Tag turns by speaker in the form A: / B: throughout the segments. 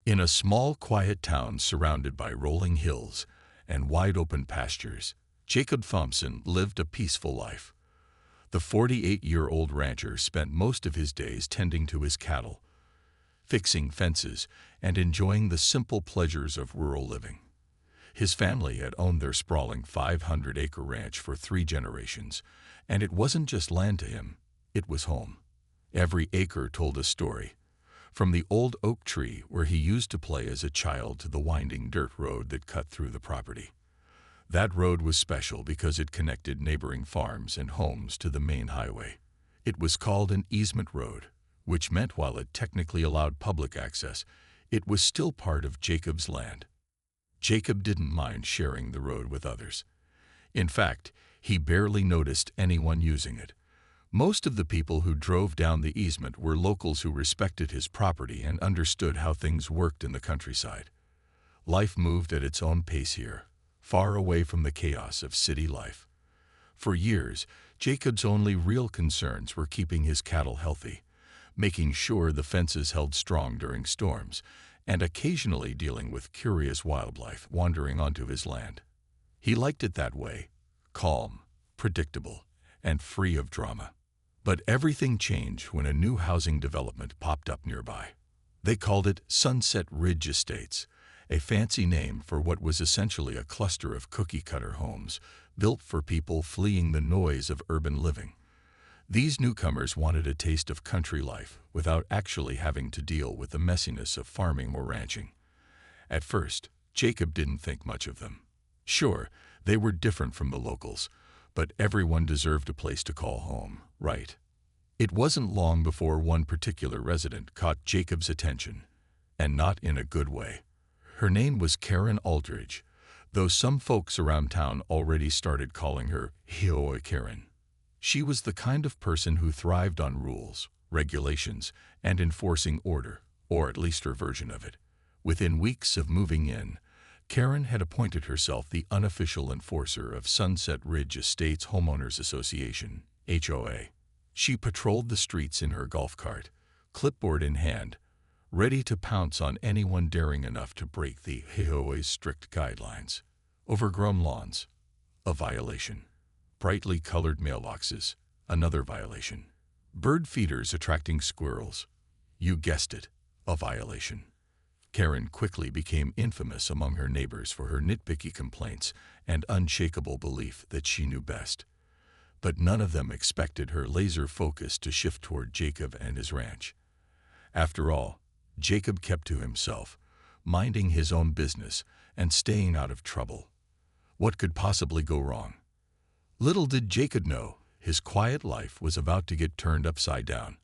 A: In a small, quiet town surrounded by rolling hills and wide-open pastures, Jacob Thompson lived a peaceful life. The 48-year-old rancher spent most of his days tending to his cattle, fixing fences, and enjoying the simple pleasures of rural living. His family had owned their sprawling 500-acre ranch for 3 generations, and it wasn't just land to him, it was home. Every acre told a story, from the old oak tree where he used to play as a child to the winding dirt road that cut through the property. That road was special because it connected neighboring farms and homes to the main highway. It was called an easement road, which meant while it technically allowed public access, it was still part of Jacob's land. Jacob didn't mind sharing the road with others. In fact, he barely noticed anyone using it. Most of the people who drove down the easement were locals who respected his property and understood how things worked in the countryside. Life moved at its own pace here, far away from the chaos of city life. For years, Jacob's only real concerns were keeping his cattle healthy, making sure the fences held strong during storms, and occasionally dealing with curious wildlife wandering onto his land. He liked it that way, calm, predictable, and free of drama. But everything changed when a new housing development popped up nearby. They called it Sunset Ridge Estates, a fancy name for what was essentially a cluster of cookie-cutter homes built for people fleeing the noise of urban living. These newcomers wanted a taste of country life without actually having to deal with the messiness of farming or ranching. At first, Jacob didn't think much of them. Sure, they were different from the locals, but everyone deserved a place to call home, right? It wasn't long before one particular resident caught Jacob's attention, and not in a good way. Her name was Karen Aldridge, though some folks around town already started calling her HOA Karen. She was the kind of person who thrived on rules, regulations, and enforcing order, or at least her version of it. Within weeks of moving in, Karen had appointed herself the unofficial enforcer of Sunset Ridge Estates Homeowners Association, HOA. She patrolled the streets in her golf cart, clipboard in hand, ready to pounce on anyone daring enough to break the HOA's strict guidelines. Overgrown lawns, a violation. Brightly colored mailboxes, another violation. Bird feeders attracting squirrels, you guessed it, a violation. Karen quickly became infamous among her neighbors for her nitpicky complaints and unshakable belief that she knew best. But none of them expected her laser focus to shift toward Jacob and his ranch. After all, Jacob kept to himself, minding his own business and staying out of trouble. What could possibly go wrong? Little did Jacob know, his quiet life was about to get turned upside down.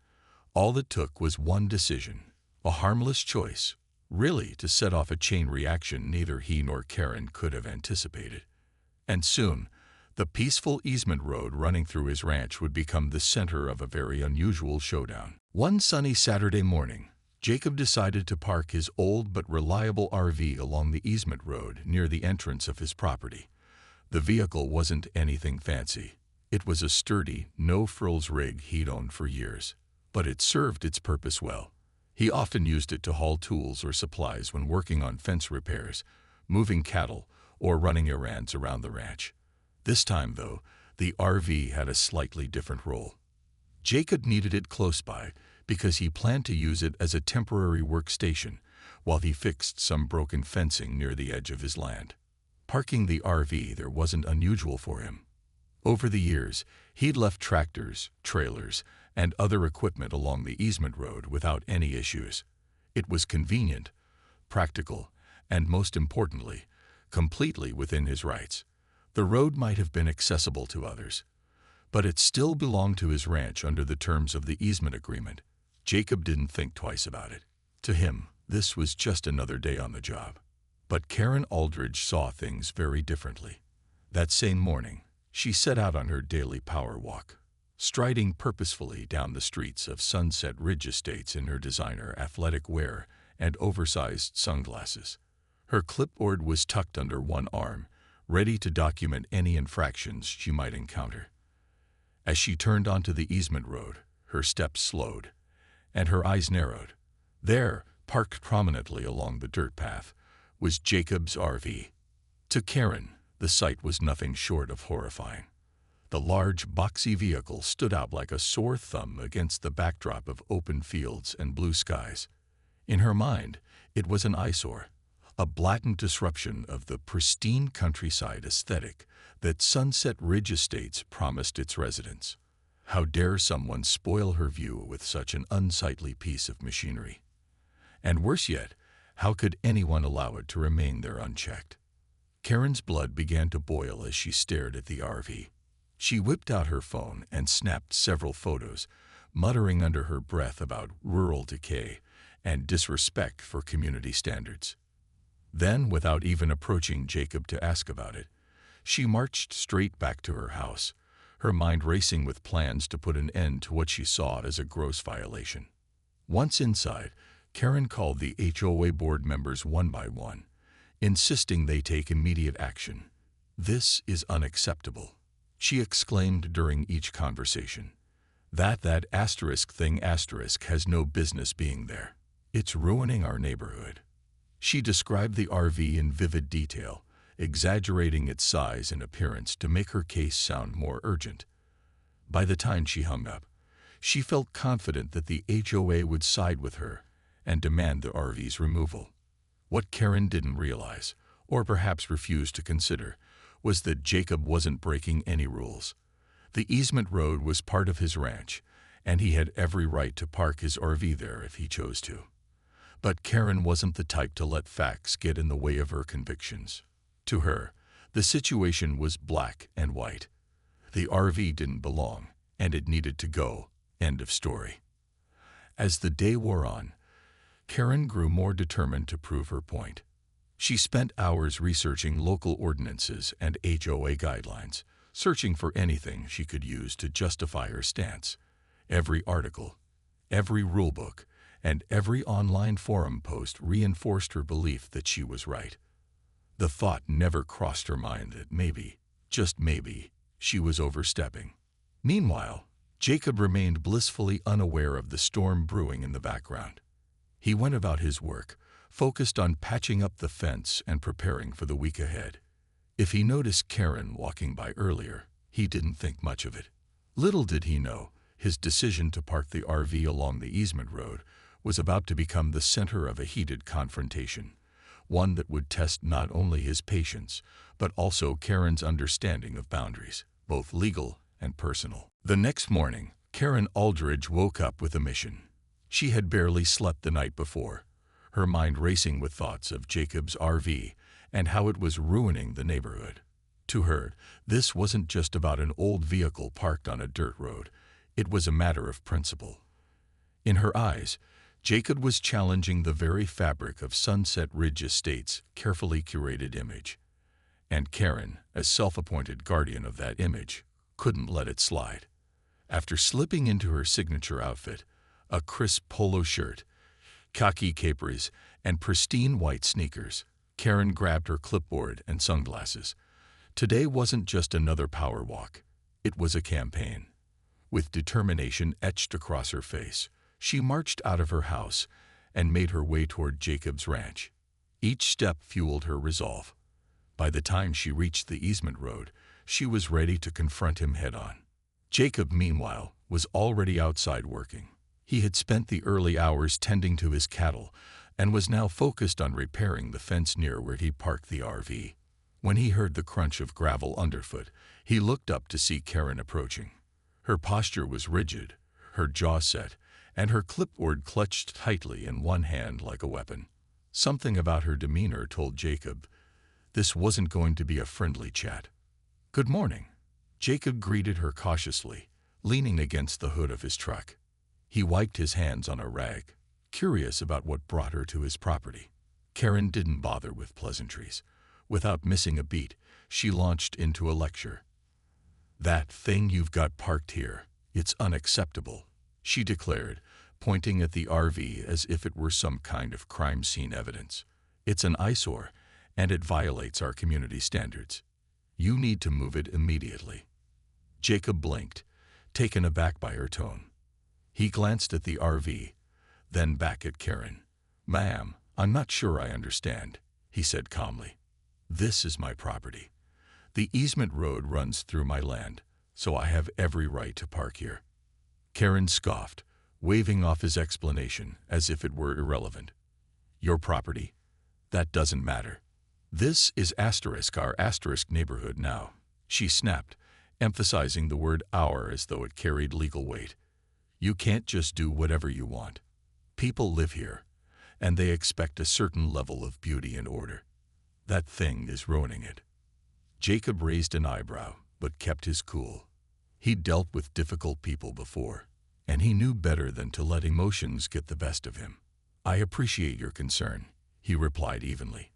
A: All it took was one decision, a harmless choice, really to set off a chain reaction neither he nor Karen could have anticipated. And soon, the peaceful easement road running through his ranch would become the center of a very unusual showdown. One sunny Saturday morning, Jacob decided to park his old but reliable RV along the easement road near the entrance of his property. The vehicle wasn't anything fancy. It was a sturdy, no-frills rig he'd owned for years, but it served its purpose well. He often used it to haul tools or supplies when working on fence repairs, moving cattle, or running errands around the ranch. This time, though, the RV had a slightly different role. Jacob needed it close by because he planned to use it as a temporary workstation while he fixed some broken fencing near the edge of his land. Parking the RV there wasn't unusual for him. Over the years, he'd left tractors, trailers, and other equipment along the easement road without any issues. It was convenient, practical, and most importantly, completely within his rights. The road might have been accessible to others, but it still belonged to his ranch under the terms of the easement agreement. Jacob didn't think twice about it. To him, this was just another day on the job. But Karen Aldridge saw things very differently. That same morning, she set out on her daily power walk, striding purposefully down the streets of Sunset Ridge Estates in her designer athletic wear and oversized sunglasses. Her clipboard was tucked under one arm, ready to document any infractions she might encounter. As she turned onto the easement road, her steps slowed, and her eyes narrowed. There, Parked prominently along the dirt path was Jacob's RV. To Karen, the sight was nothing short of horrifying. The large, boxy vehicle stood out like a sore thumb against the backdrop of open fields and blue skies. In her mind, it was an eyesore, a blatant disruption of the pristine countryside aesthetic that Sunset Ridge Estates promised its residents. How dare someone spoil her view with such an unsightly piece of machinery? And worse yet, how could anyone allow it to remain there unchecked? Karen's blood began to boil as she stared at the RV. She whipped out her phone and snapped several photos, muttering under her breath about rural decay and disrespect for community standards. Then, without even approaching Jacob to ask about it, she marched straight back to her house, her mind racing with plans to put an end to what she saw as a gross violation. Once inside, Karen called the HOA board members one by one, insisting they take immediate action. "This is unacceptable," she exclaimed during each conversation. That asterisk thing asterisk has no business being there. It's ruining our neighborhood." She described the RV in vivid detail, exaggerating its size and appearance to make her case sound more urgent. By the time she hung up, she felt confident that the HOA would side with her and demand the RV's removal. What Karen didn't realize, or perhaps refused to consider, was that Jacob wasn't breaking any rules. The easement road was part of his ranch, and he had every right to park his RV there if he chose to. But Karen wasn't the type to let facts get in the way of her convictions. To her, the situation was black and white. The RV didn't belong, and it needed to go. End of story. As the day wore on, Karen grew more determined to prove her point. She spent hours researching local ordinances and HOA guidelines, searching for anything she could use to justify her stance. Every article, every rulebook, and every online forum post reinforced her belief that she was right. The thought never crossed her mind that maybe, just maybe, she was overstepping. Meanwhile, Jacob remained blissfully unaware of the storm brewing in the background. He went about his work, focused on patching up the fence and preparing for the week ahead. If he noticed Karen walking by earlier, he didn't think much of it. Little did he know, his decision to park the RV along the easement road was about to become the center of a heated confrontation, one that would test not only his patience, but also Karen's understanding of boundaries, both legal and personal. The next morning, Karen Aldridge woke up with a mission. She had barely slept the night before, her mind racing with thoughts of Jacob's RV and how it was ruining the neighborhood. To her, this wasn't just about an old vehicle parked on a dirt road. It was a matter of principle. In her eyes, Jacob was challenging the very fabric of Sunset Ridge Estates' carefully curated image. And Karen, as self-appointed guardian of that image, couldn't let it slide. After slipping into her signature outfit, a crisp polo shirt, khaki capris, and pristine white sneakers, Karen grabbed her clipboard and sunglasses. Today wasn't just another power walk. It was a campaign. With determination etched across her face, she marched out of her house and made her way toward Jacob's ranch. Each step fueled her resolve. By the time she reached the easement road, she was ready to confront him head-on. Jacob, meanwhile, was already outside working. He had spent the early hours tending to his cattle and was now focused on repairing the fence near where he parked the RV. When he heard the crunch of gravel underfoot, he looked up to see Karen approaching. Her posture was rigid, her jaw set, and her clipboard clutched tightly in one hand like a weapon. Something about her demeanor told Jacob this wasn't going to be a friendly chat. "Good morning." Jacob greeted her cautiously, leaning against the hood of his truck. He wiped his hands on a rag, curious about what brought her to his property. Karen didn't bother with pleasantries. Without missing a beat, she launched into a lecture. "That thing you've got parked here, it's unacceptable," she declared, pointing at the RV as if it were some kind of crime scene evidence. "It's an eyesore, and it violates our community standards. You need to move it immediately." Jacob blinked, taken aback by her tone. He glanced at the RV, then back at Karen. "Ma'am, I'm not sure I understand," he said calmly. "This is my property. The easement road runs through my land, so I have every right to park here." Karen scoffed, waving off his explanation as if it were irrelevant. "Your property? That doesn't matter. This is our neighborhood now," she snapped, emphasizing the word our as though it carried legal weight. "You can't just do whatever you want. People live here, and they expect a certain level of beauty and order. That thing is ruining it." Jacob raised an eyebrow, but kept his cool. He'd dealt with difficult people before, and he knew better than to let emotions get the best of him. "I appreciate your concern," he replied evenly,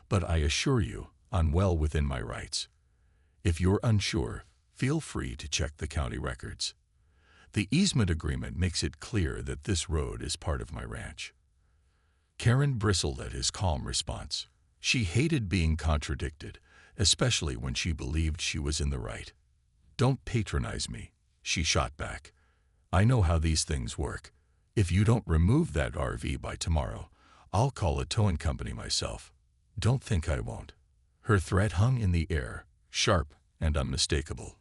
A: "but I assure you I'm well within my rights. If you're unsure, feel free to check the county records. The easement agreement makes it clear that this road is part of my ranch." Karen bristled at his calm response. She hated being contradicted, especially when she believed she was in the right. "Don't patronize me," she shot back. "I know how these things work. If you don't remove that RV by tomorrow, I'll call a towing company myself. Don't think I won't." Her threat hung in the air, sharp and unmistakable.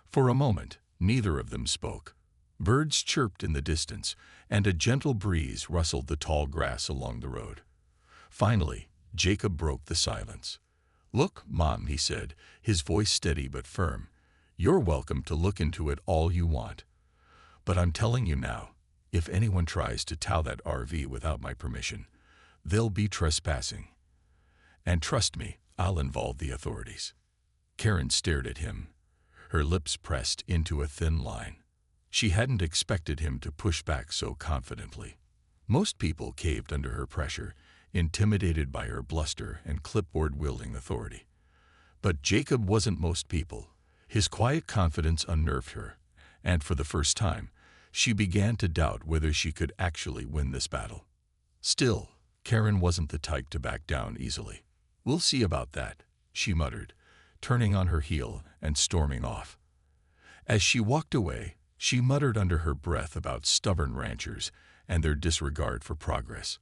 A: For a moment, neither of them spoke. Birds chirped in the distance, and a gentle breeze rustled the tall grass along the road. Finally, Jacob broke the silence. "Look, Mom," he said, his voice steady but firm, "you're welcome to look into it all you want. But I'm telling you now, if anyone tries to tow that RV without my permission, they'll be trespassing. And trust me, I'll involve the authorities." Karen stared at him, her lips pressed into a thin line. She hadn't expected him to push back so confidently. Most people caved under her pressure, intimidated by her bluster and clipboard-wielding authority. But Jacob wasn't most people. His quiet confidence unnerved her, and for the first time, she began to doubt whether she could actually win this battle. Still, Karen wasn't the type to back down easily. "We'll see about that," she muttered, turning on her heel and storming off. As she walked away, she muttered under her breath about stubborn ranchers and their disregard for progress.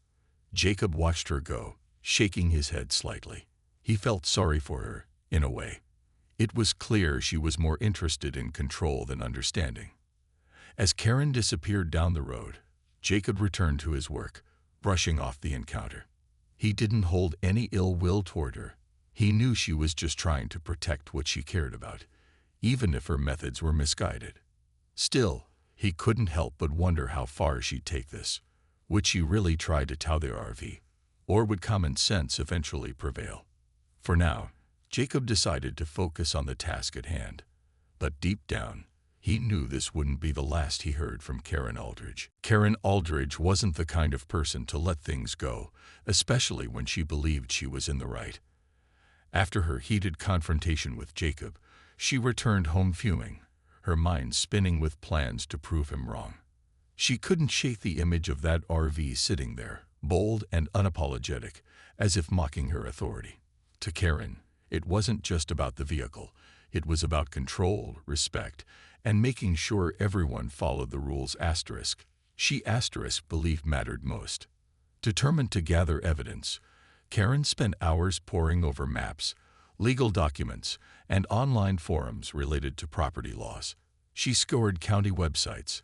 A: Jacob watched her go, shaking his head slightly. He felt sorry for her, in a way. It was clear she was more interested in control than understanding. As Karen disappeared down the road, Jacob returned to his work, brushing off the encounter. He didn't hold any ill will toward her. He knew she was just trying to protect what she cared about, even if her methods were misguided. Still, he couldn't help but wonder how far she'd take this. Would she really try to tow their RV, or would common sense eventually prevail? For now, Jacob decided to focus on the task at hand. But deep down, he knew this wouldn't be the last he heard from Karen Aldridge. Karen Aldridge wasn't the kind of person to let things go, especially when she believed she was in the right. After her heated confrontation with Jacob, she returned home fuming, her mind spinning with plans to prove him wrong. She couldn't shake the image of that RV sitting there, bold and unapologetic, as if mocking her authority. To Karen, it wasn't just about the vehicle. It was about control, respect, and making sure everyone followed the rules she believed mattered most. Determined to gather evidence, Karen spent hours poring over maps, legal documents, and online forums related to property laws. She scoured county websites,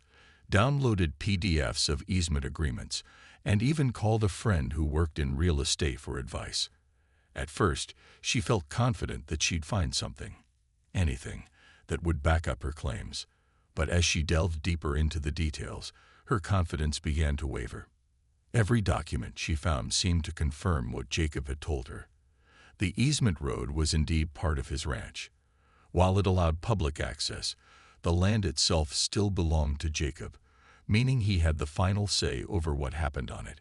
A: downloaded PDFs of easement agreements, and even called a friend who worked in real estate for advice. At first, she felt confident that she'd find something, anything, that would back up her claims. But as she delved deeper into the details, her confidence began to waver. Every document she found seemed to confirm what Jacob had told her. The easement road was indeed part of his ranch. While it allowed public access, the land itself still belonged to Jacob, meaning he had the final say over what happened on it.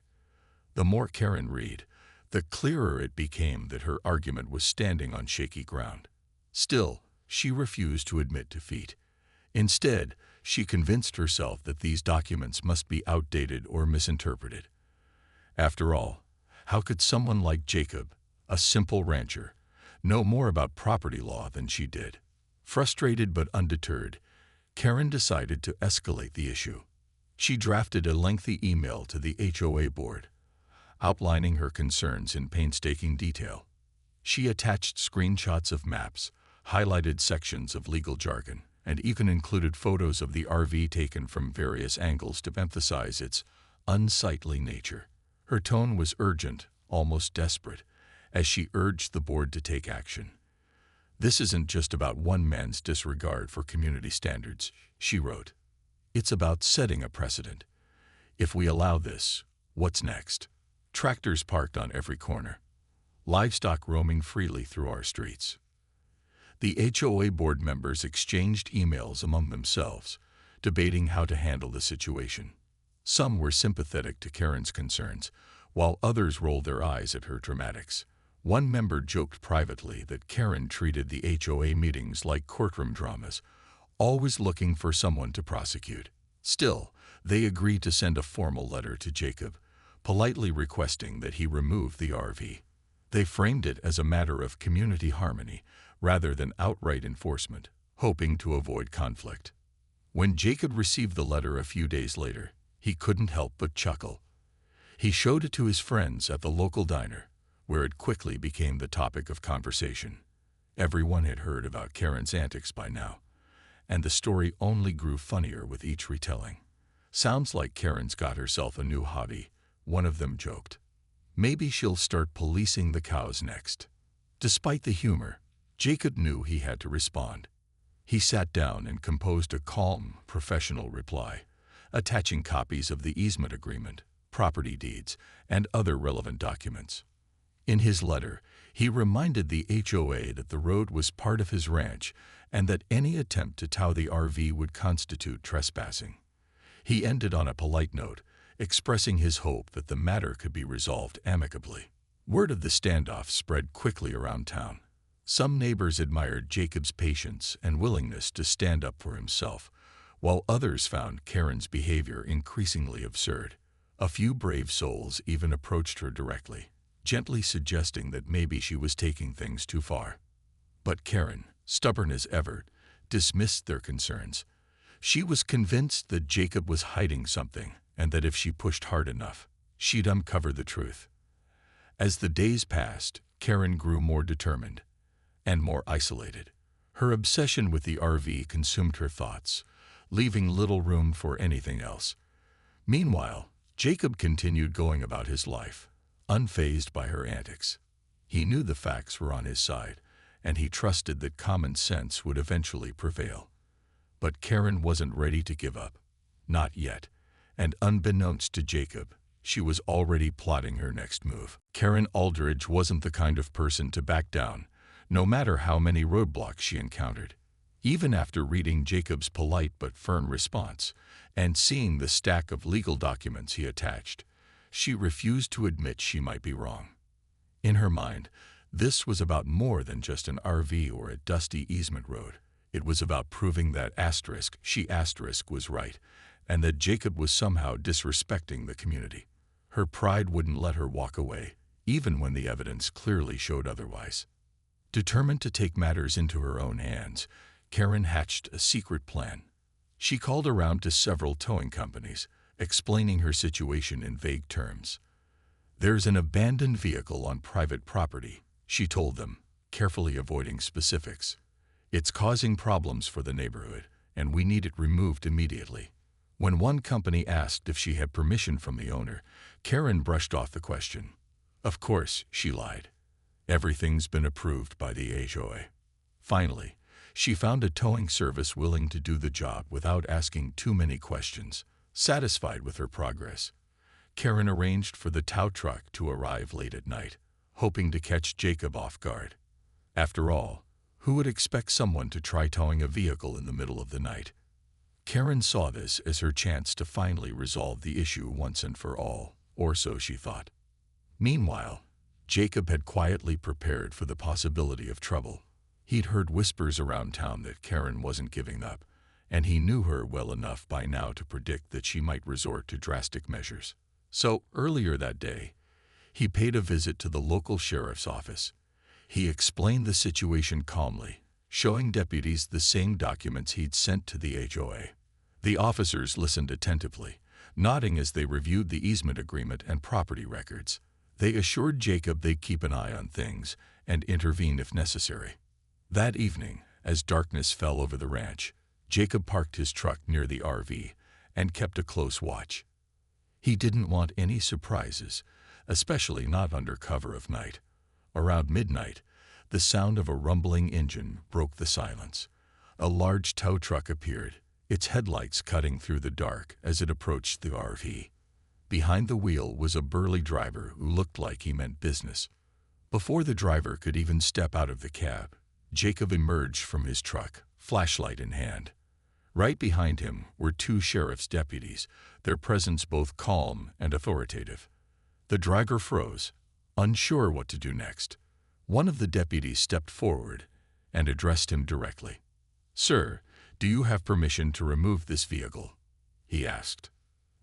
A: The more Karen read, the clearer it became that her argument was standing on shaky ground. Still, she refused to admit defeat. Instead, she convinced herself that these documents must be outdated or misinterpreted. After all, how could someone like Jacob, a simple rancher, know more about property law than she did? Frustrated but undeterred, Karen decided to escalate the issue. She drafted a lengthy email to the HOA board, outlining her concerns in painstaking detail. She attached screenshots of maps, highlighted sections of legal jargon, and even included photos of the RV taken from various angles to emphasize its unsightly nature. Her tone was urgent, almost desperate, as she urged the board to take action. "This isn't just about one man's disregard for community standards," she wrote. "It's about setting a precedent. If we allow this, what's next? Tractors parked on every corner. Livestock roaming freely through our streets." The HOA board members exchanged emails among themselves, debating how to handle the situation. Some were sympathetic to Karen's concerns, while others rolled their eyes at her dramatics. One member joked privately that Karen treated the HOA meetings like courtroom dramas, always looking for someone to prosecute. Still, they agreed to send a formal letter to Jacob, politely requesting that he remove the RV. They framed it as a matter of community harmony rather than outright enforcement, hoping to avoid conflict. When Jacob received the letter a few days later, he couldn't help but chuckle. He showed it to his friends at the local diner, where it quickly became the topic of conversation. Everyone had heard about Karen's antics by now, and the story only grew funnier with each retelling. "Sounds like Karen's got herself a new hobby," one of them joked. "Maybe she'll start policing the cows next." Despite the humor, Jacob knew he had to respond. He sat down and composed a calm, professional reply, attaching copies of the easement agreement, property deeds, and other relevant documents. In his letter, he reminded the HOA that the road was part of his ranch and that any attempt to tow the RV would constitute trespassing. He ended on a polite note, expressing his hope that the matter could be resolved amicably. Word of the standoff spread quickly around town. Some neighbors admired Jacob's patience and willingness to stand up for himself, while others found Karen's behavior increasingly absurd. A few brave souls even approached her directly, gently suggesting that maybe she was taking things too far. But Karen, stubborn as ever, dismissed their concerns. She was convinced that Jacob was hiding something, and that if she pushed hard enough, she'd uncover the truth. As the days passed, Karen grew more determined and more isolated. Her obsession with the RV consumed her thoughts, leaving little room for anything else. Meanwhile, Jacob continued going about his life, unfazed by her antics. He knew the facts were on his side, and he trusted that common sense would eventually prevail. But Karen wasn't ready to give up. Not yet. And unbeknownst to Jacob, she was already plotting her next move. Karen Aldridge wasn't the kind of person to back down, no matter how many roadblocks she encountered. Even after reading Jacob's polite but firm response and seeing the stack of legal documents he attached, she refused to admit she might be wrong. In her mind, this was about more than just an RV or a dusty easement road. It was about proving that she was right, and that Jacob was somehow disrespecting the community. Her pride wouldn't let her walk away, even when the evidence clearly showed otherwise. Determined to take matters into her own hands, Karen hatched a secret plan. She called around to several towing companies, explaining her situation in vague terms. "There's an abandoned vehicle on private property," she told them, carefully avoiding specifics. "It's causing problems for the neighborhood, and we need it removed immediately." When one company asked if she had permission from the owner, Karen brushed off the question. "Of course," she lied. "Everything's been approved by the HOA." Finally, she found a towing service willing to do the job without asking too many questions. Satisfied with her progress, Karen arranged for the tow truck to arrive late at night, hoping to catch Jacob off guard. After all, who would expect someone to try towing a vehicle in the middle of the night? Karen saw this as her chance to finally resolve the issue once and for all, or so she thought. Meanwhile, Jacob had quietly prepared for the possibility of trouble. He'd heard whispers around town that Karen wasn't giving up, and he knew her well enough by now to predict that she might resort to drastic measures. So, earlier that day, he paid a visit to the local sheriff's office. He explained the situation calmly, showing deputies the same documents he'd sent to the HOA. The officers listened attentively, nodding as they reviewed the easement agreement and property records. They assured Jacob they'd keep an eye on things and intervene if necessary. That evening, as darkness fell over the ranch, Jacob parked his truck near the RV and kept a close watch. He didn't want any surprises, especially not under cover of night. Around midnight, the sound of a rumbling engine broke the silence. A large tow truck appeared, its headlights cutting through the dark as it approached the RV. Behind the wheel was a burly driver who looked like he meant business. Before the driver could even step out of the cab, Jacob emerged from his truck, flashlight in hand. Right behind him were two sheriff's deputies, their presence both calm and authoritative. The driver froze, unsure what to do next. One of the deputies stepped forward and addressed him directly. "Sir, do you have permission to remove this vehicle?" he asked.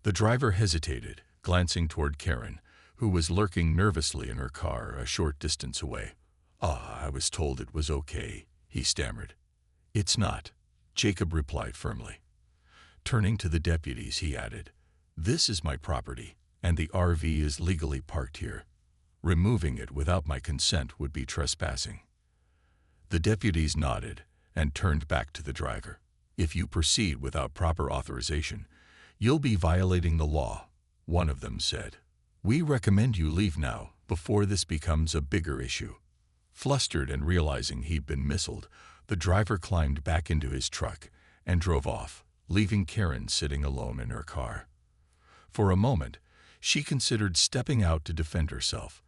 A: The driver hesitated, glancing toward Karen, who was lurking nervously in her car a short distance away. "I was told it was okay," he stammered. "It's not," Jacob replied firmly. Turning to the deputies, he added, "This is my property, and the RV is legally parked here. Removing it without my consent would be trespassing." The deputies nodded and turned back to the driver. "If you proceed without proper authorization, you'll be violating the law," one of them said. "We recommend you leave now before this becomes a bigger issue." Flustered and realizing he'd been missiled, the driver climbed back into his truck and drove off, leaving Karen sitting alone in her car. For a moment, she considered stepping out to defend herself,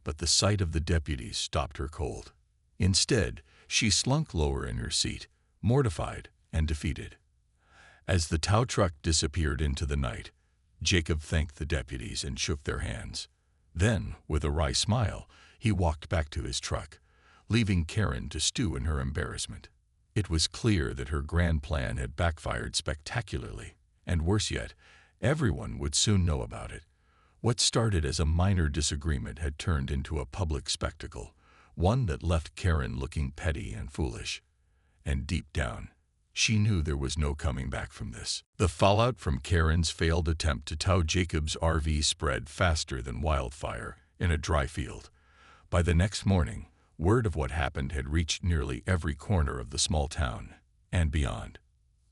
A: but the sight of the deputies stopped her cold. Instead, she slunk lower in her seat, mortified and defeated. As the tow truck disappeared into the night, Jacob thanked the deputies and shook their hands. Then, with a wry smile, he walked back to his truck, leaving Karen to stew in her embarrassment. It was clear that her grand plan had backfired spectacularly, and worse yet, everyone would soon know about it. What started as a minor disagreement had turned into a public spectacle, one that left Karen looking petty and foolish. And deep down, she knew there was no coming back from this. The fallout from Karen's failed attempt to tow Jacob's RV spread faster than wildfire in a dry field. By the next morning, word of what happened had reached nearly every corner of the small town and beyond.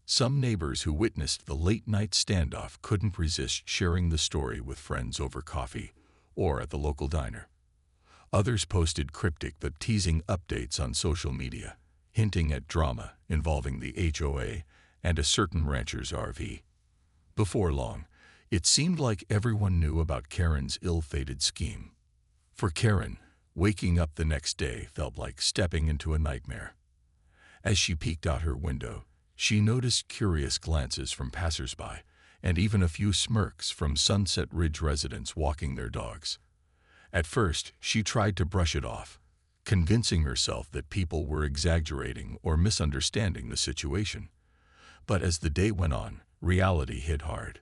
A: Some neighbors who witnessed the late-night standoff couldn't resist sharing the story with friends over coffee or at the local diner. Others posted cryptic but teasing updates on social media, hinting at drama involving the HOA and a certain rancher's RV. Before long, it seemed like everyone knew about Karen's ill-fated scheme. For Karen, waking up the next day felt like stepping into a nightmare. As she peeked out her window, she noticed curious glances from passersby and even a few smirks from Sunset Ridge residents walking their dogs. At first, she tried to brush it off, convincing herself that people were exaggerating or misunderstanding the situation. But as the day went on, reality hit hard.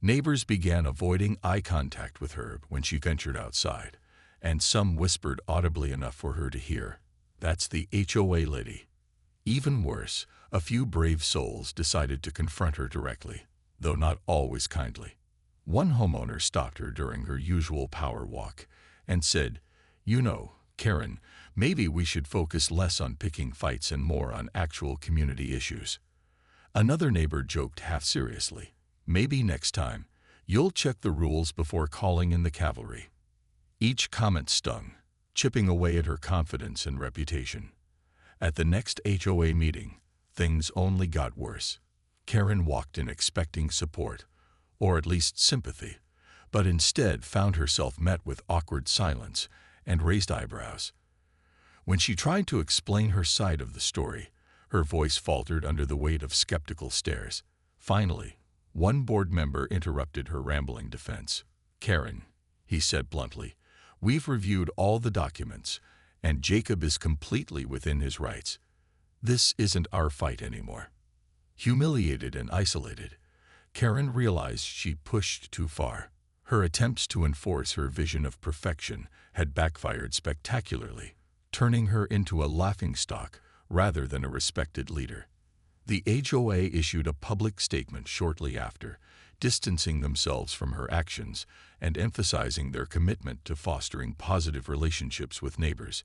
A: Neighbors began avoiding eye contact with her when she ventured outside, and some whispered audibly enough for her to hear, "That's the HOA lady." Even worse, a few brave souls decided to confront her directly, though not always kindly. One homeowner stopped her during her usual power walk and said, "You know, Karen, maybe we should focus less on picking fights and more on actual community issues." Another neighbor joked half seriously, "Maybe next time, you'll check the rules before calling in the cavalry." Each comment stung, chipping away at her confidence and reputation. At the next HOA meeting, things only got worse. Karen walked in expecting support, or at least sympathy, but instead found herself met with awkward silence and raised eyebrows. When she tried to explain her side of the story, her voice faltered under the weight of skeptical stares. Finally, one board member interrupted her rambling defense. "Karen," he said bluntly, "we've reviewed all the documents, and Jacob is completely within his rights. This isn't our fight anymore." Humiliated and isolated, Karen realized she'd pushed too far. Her attempts to enforce her vision of perfection had backfired spectacularly, turning her into a laughingstock rather than a respected leader. The HOA issued a public statement shortly after, distancing themselves from her actions and emphasizing their commitment to fostering positive relationships with neighbors,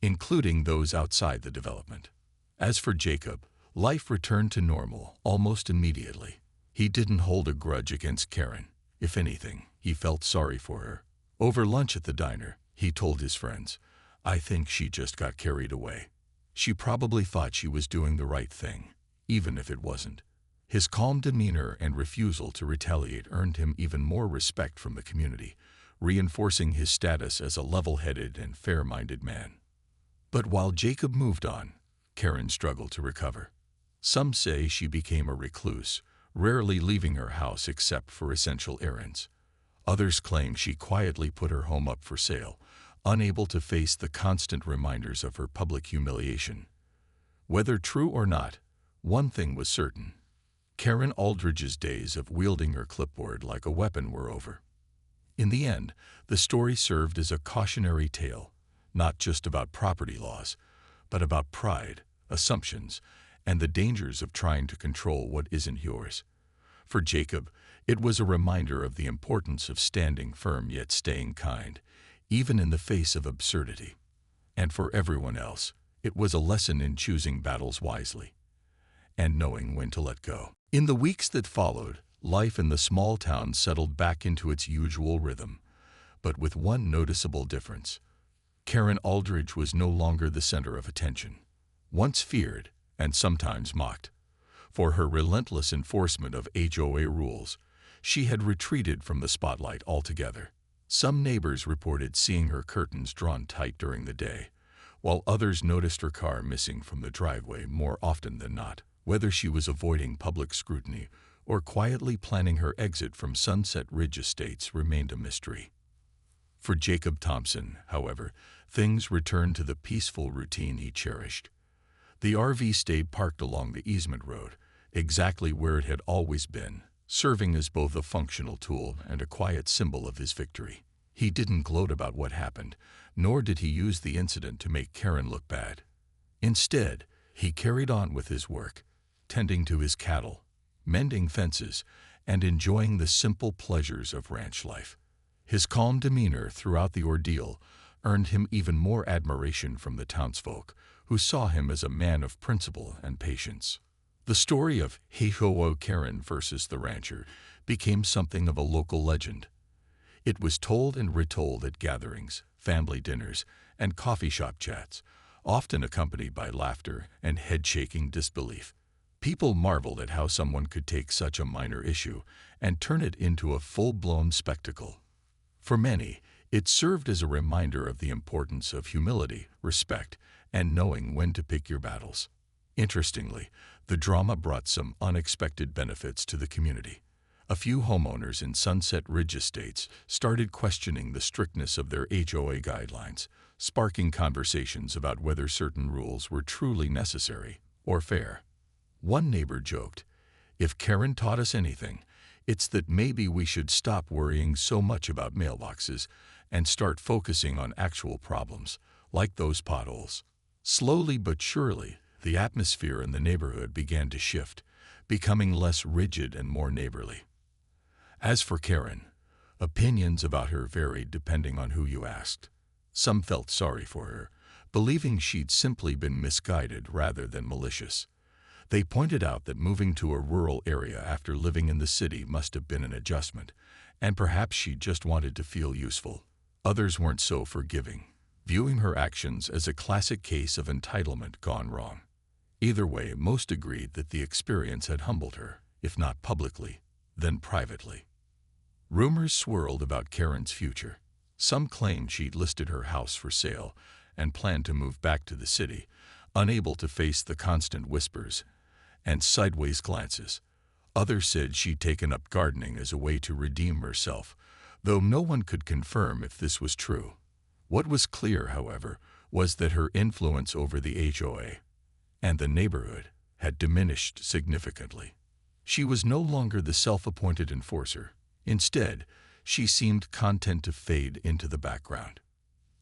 A: including those outside the development. As for Jacob, life returned to normal almost immediately. He didn't hold a grudge against Karen. If anything, he felt sorry for her. Over lunch at the diner, he told his friends, "I think she just got carried away. She probably thought she was doing the right thing, even if it wasn't." His calm demeanor and refusal to retaliate earned him even more respect from the community, reinforcing his status as a level-headed and fair-minded man. But while Jacob moved on, Karen struggled to recover. Some say she became a recluse, rarely leaving her house except for essential errands. Others claim she quietly put her home up for sale, unable to face the constant reminders of her public humiliation. Whether true or not, one thing was certain: Karen Aldridge's days of wielding her clipboard like a weapon were over. In the end, the story served as a cautionary tale, not just about property laws, but about pride, assumptions, and the dangers of trying to control what isn't yours. For Jacob, it was a reminder of the importance of standing firm yet staying kind, even in the face of absurdity. And for everyone else, it was a lesson in choosing battles wisely and knowing when to let go. In the weeks that followed, life in the small town settled back into its usual rhythm, but with one noticeable difference. Karen Aldridge was no longer the center of attention. Once feared, and sometimes mocked, for her relentless enforcement of HOA rules, she had retreated from the spotlight altogether. Some neighbors reported seeing her curtains drawn tight during the day, while others noticed her car missing from the driveway more often than not. Whether she was avoiding public scrutiny or quietly planning her exit from Sunset Ridge Estates remained a mystery. For Jacob Thompson, however, things returned to the peaceful routine he cherished. The RV stayed parked along the Easement road, exactly where it had always been, serving as both a functional tool and a quiet symbol of his victory. He didn't gloat about what happened, nor did he use the incident to make Karen look bad. Instead, he carried on with his work, tending to his cattle, mending fences, and enjoying the simple pleasures of ranch life. His calm demeanor throughout the ordeal earned him even more admiration from the townsfolk, who saw him as a man of principle and patience. The story of HOA Karen versus the rancher became something of a local legend. It was told and retold at gatherings, family dinners, and coffee shop chats, often accompanied by laughter and head-shaking disbelief. People marveled at how someone could take such a minor issue and turn it into a full-blown spectacle. For many, it served as a reminder of the importance of humility, respect, and knowing when to pick your battles. Interestingly, the drama brought some unexpected benefits to the community. A few homeowners in Sunset Ridge Estates started questioning the strictness of their HOA guidelines, sparking conversations about whether certain rules were truly necessary or fair. One neighbor joked, "If Karen taught us anything, it's that maybe we should stop worrying so much about mailboxes and start focusing on actual problems, like those potholes." Slowly but surely, the atmosphere in the neighborhood began to shift, becoming less rigid and more neighborly. As for Karen, opinions about her varied depending on who you asked. Some felt sorry for her, believing she'd simply been misguided rather than malicious. They pointed out that moving to a rural area after living in the city must have been an adjustment, and perhaps she just wanted to feel useful. Others weren't so forgiving, viewing her actions as a classic case of entitlement gone wrong. Either way, most agreed that the experience had humbled her, if not publicly, then privately. Rumors swirled about Karen's future. Some claimed she'd listed her house for sale and planned to move back to the city, unable to face the constant whispers and sideways glances. Others said she'd taken up gardening as a way to redeem herself, though no one could confirm if this was true. What was clear, however, was that her influence over the HOA and the neighborhood had diminished significantly. She was no longer the self-appointed enforcer. Instead, she seemed content to fade into the background.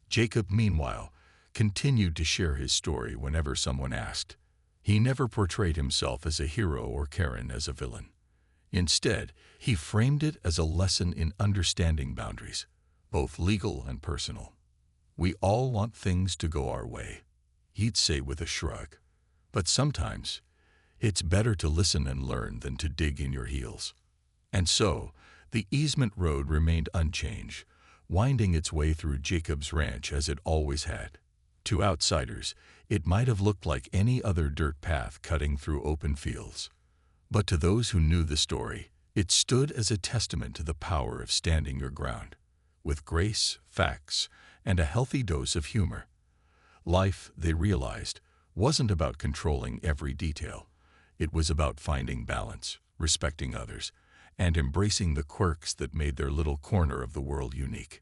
A: Jacob, meanwhile, continued to share his story whenever someone asked. He never portrayed himself as a hero or Karen as a villain. Instead, he framed it as a lesson in understanding boundaries, both legal and personal. "We all want things to go our way," he'd say with a shrug. "But sometimes, it's better to listen and learn than to dig in your heels." And so, the easement road remained unchanged, winding its way through Jacob's ranch as it always had. To outsiders, it might have looked like any other dirt path cutting through open fields. But to those who knew the story, it stood as a testament to the power of standing your ground, with grace, facts, and a healthy dose of humor. Life, they realized, wasn't about controlling every detail. It was about finding balance, respecting others, and embracing the quirks that made their little corner of the world unique.